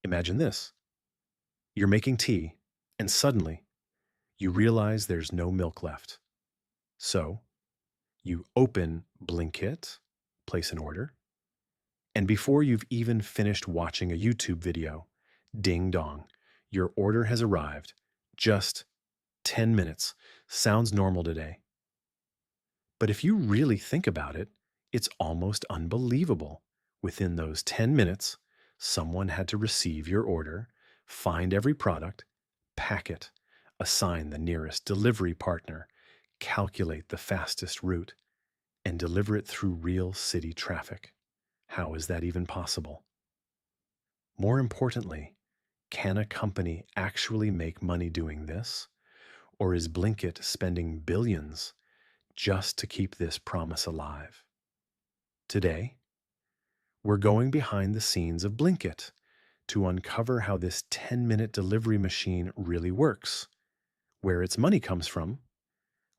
Imagine this. You're making tea, and suddenly you realize there's no milk left. So you open Blinkit, place an order, and before you've even finished watching a YouTube video, ding dong, your order has arrived. Just 10 minutes. Sounds normal today. But if you really think about it, it's almost unbelievable. Within those 10 minutes, someone had to receive your order, find every product, pack it, assign the nearest delivery partner, calculate the fastest route, and deliver it through real city traffic. How is that even possible? More importantly, can a company actually make money doing this? Or is Blinkit spending billions just to keep this promise alive? Today, we're going behind the scenes of Blinkit to uncover how this 10-minute delivery machine really works, where its money comes from,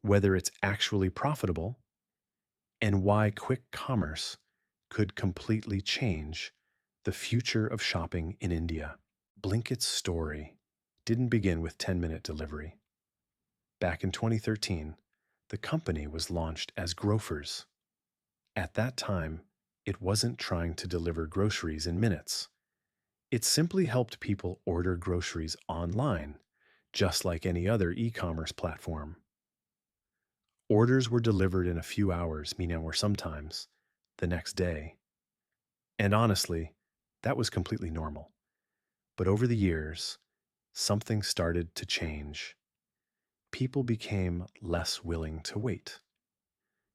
whether it's actually profitable, and why quick commerce could completely change the future of shopping in India. Blinkit's story didn't begin with 10-minute delivery. Back in 2013, the company was launched as Grofers. At that time, it wasn't trying to deliver groceries in minutes. It simply helped people order groceries online, just like any other e-commerce platform. Orders were delivered in a few hours, meaning or sometimes the next day. And honestly, that was completely normal. But over the years, something started to change. People became less willing to wait.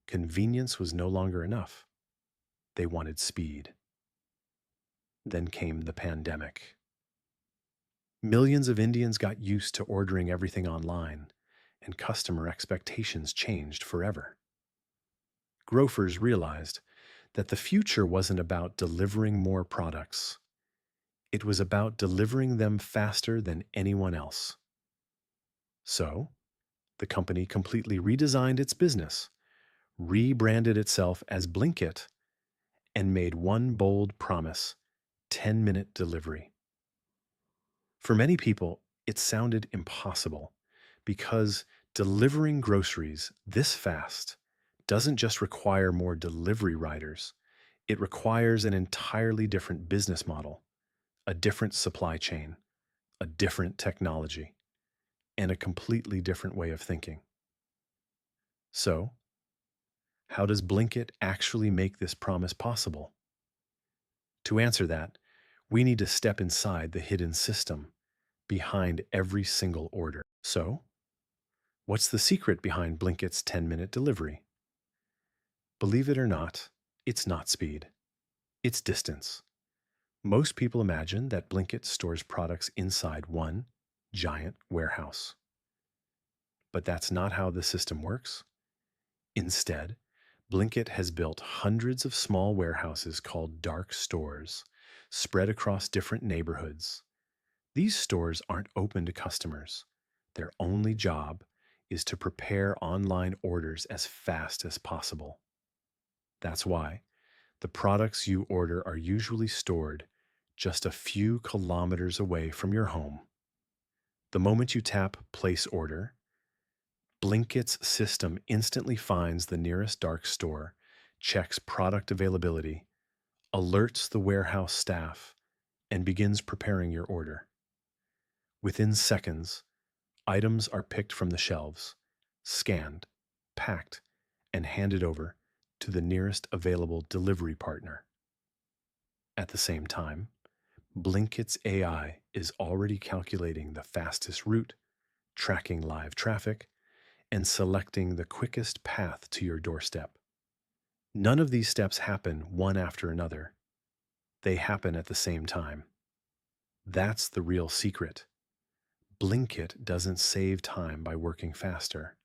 Convenience was no longer enough. They wanted speed. Then came the pandemic. Millions of Indians got used to ordering everything online, and customer expectations changed forever. Grofers realized that the future wasn't about delivering more products. It was about delivering them faster than anyone else. So, the company completely redesigned its business, rebranded itself as Blinkit, and made one bold promise: 10-minute delivery. For many people, it sounded impossible because delivering groceries this fast doesn't just require more delivery riders, it requires an entirely different business model, a different supply chain, a different technology, and a completely different way of thinking. So, how does Blinkit actually make this promise possible? To answer that, we need to step inside the hidden system behind every single order. So, what's the secret behind Blinkit's 10-minute delivery? Believe it or not, it's not speed, it's distance. Most people imagine that Blinkit stores products inside one giant warehouse. But that's not how the system works. Instead, Blinkit has built hundreds of small warehouses called dark stores spread across different neighborhoods. These stores aren't open to customers. Their only job is to prepare online orders as fast as possible. That's why the products you order are usually stored just a few kilometers away from your home. The moment you tap Place Order, Blinkit's system instantly finds the nearest dark store, checks product availability, alerts the warehouse staff, and begins preparing your order. Within seconds, items are picked from the shelves, scanned, packed, and handed over to the nearest available delivery partner. At the same time, Blinkit's AI is already calculating the fastest route, tracking live traffic, and selecting the quickest path to your doorstep. None of these steps happen one after another. They happen at the same time. That's the real secret. Blinkit doesn't save time by working faster.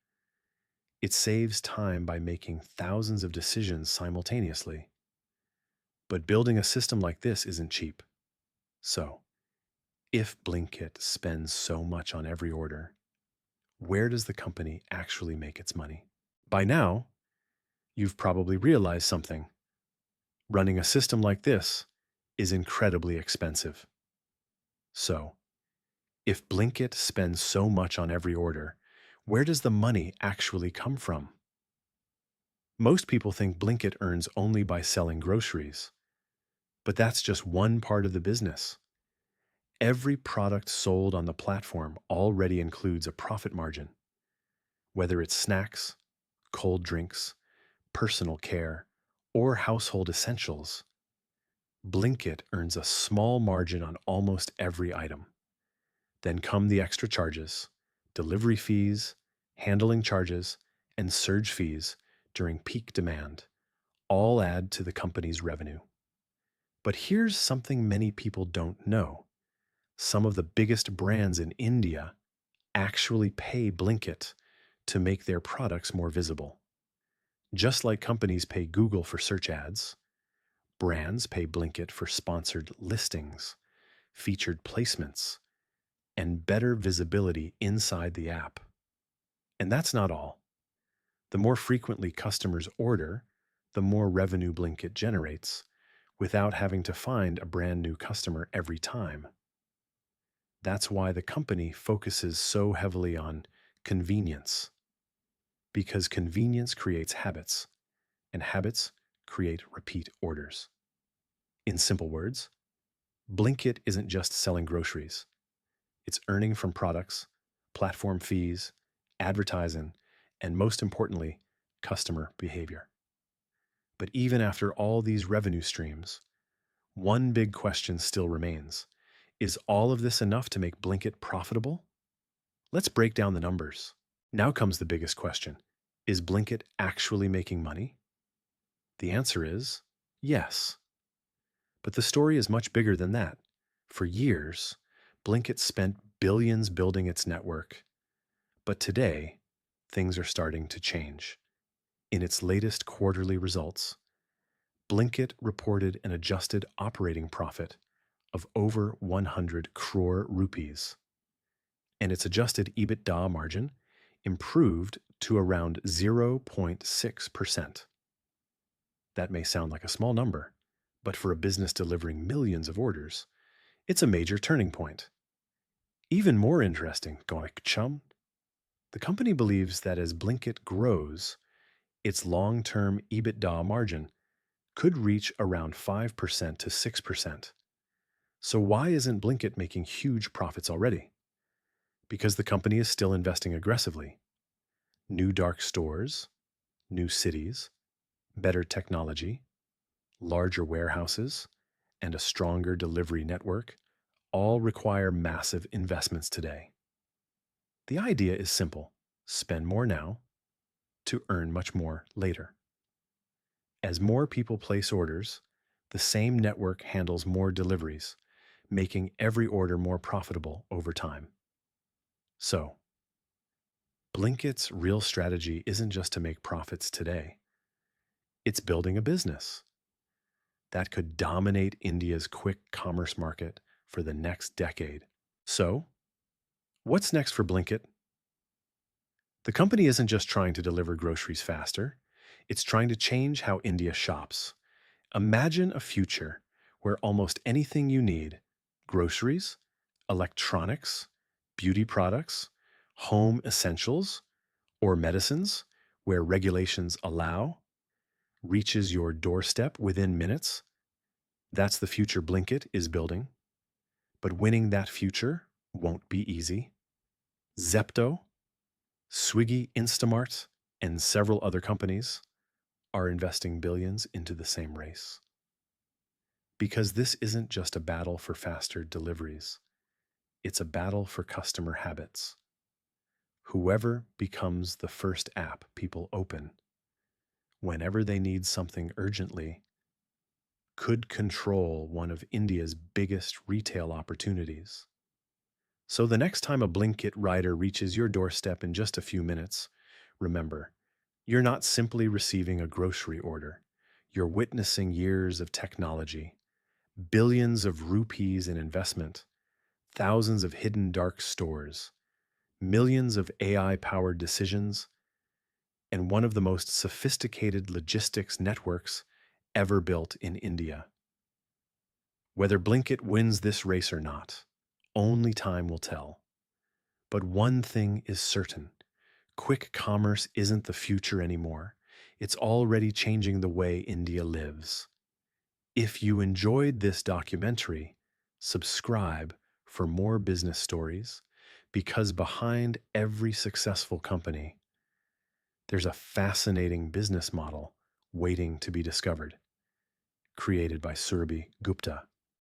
It saves time by making thousands of decisions simultaneously. But building a system like this isn't cheap. So, if Blinkit spends so much on every order, where does the company actually make its money? By now, you've probably realized something. Running a system like this is incredibly expensive. So, if Blinkit spends so much on every order, where does the money actually come from? Most people think Blinkit earns only by selling groceries, but that's just one part of the business. Every product sold on the platform already includes a profit margin, whether it's snacks, cold drinks, personal care, or household essentials. Blinkit earns a small margin on almost every item. Then come the extra charges, delivery fees, handling charges, and surge fees during peak demand, all add to the company's revenue. But here's something many people don't know. Some of the biggest brands in India actually pay Blinkit to make their products more visible. Just like companies pay Google for search ads, brands pay Blinkit for sponsored listings, featured placements, and better visibility inside the app. And that's not all. The more frequently customers order, the more revenue Blinkit generates without having to find a brand new customer every time. That's why the company focuses so heavily on convenience, because convenience creates habits, and habits create repeat orders. In simple words, Blinkit isn't just selling groceries, it's earning from products, platform fees, advertising, and most importantly, customer behavior. But even after all these revenue streams, one big question still remains. Is all of this enough to make Blinkit profitable? Let's break down the numbers. Now comes the biggest question. Is Blinkit actually making money? The answer is yes. But the story is much bigger than that. For years, Blinkit spent billions building its network. But today, things are starting to change. In its latest quarterly results, Blinkit reported an adjusted operating profit of over 100 crore rupees, and its adjusted EBITDA margin improved to around 0.6%. That may sound like a small number, but for a business delivering millions of orders, it's a major turning point. Even more interesting, Gonik Chum, the company believes that as Blinkit grows, its long-term EBITDA margin could reach around 5% to 6%. So why isn't Blinkit making huge profits already? Because the company is still investing aggressively. New dark stores, new cities, better technology, larger warehouses, and a stronger delivery network all require massive investments today. The idea is simple: spend more now to earn much more later. As more people place orders, the same network handles more deliveries, making every order more profitable over time. So, Blinkit's real strategy isn't just to make profits today, it's building a business that could dominate India's quick commerce market for the next decade. So, what's next for Blinkit? The company isn't just trying to deliver groceries faster, it's trying to change how India shops. Imagine a future where almost anything you need, groceries, electronics, beauty products, home essentials, or medicines, where regulations allow, reaches your doorstep within minutes. That's the future Blinkit is building. But winning that future won't be easy. Zepto, Swiggy, Instamart, and several other companies are investing billions into the same race. Because this isn't just a battle for faster deliveries, it's a battle for customer habits. Whoever becomes the first app people open, whenever they need something urgently, could control one of India's biggest retail opportunities. So the next time a Blinkit rider reaches your doorstep in just a few minutes, remember, you're not simply receiving a grocery order. You're witnessing years of technology, billions of rupees in investment, thousands of hidden dark stores, millions of AI-powered decisions, and one of the most sophisticated logistics networks ever built in India. Whether Blinkit wins this race or not, only time will tell. But one thing is certain: quick commerce isn't the future anymore. It's already changing the way India lives. If you enjoyed this documentary, subscribe for more business stories, because behind every successful company, there's a fascinating business model waiting to be discovered, created by Surabhi Gupta.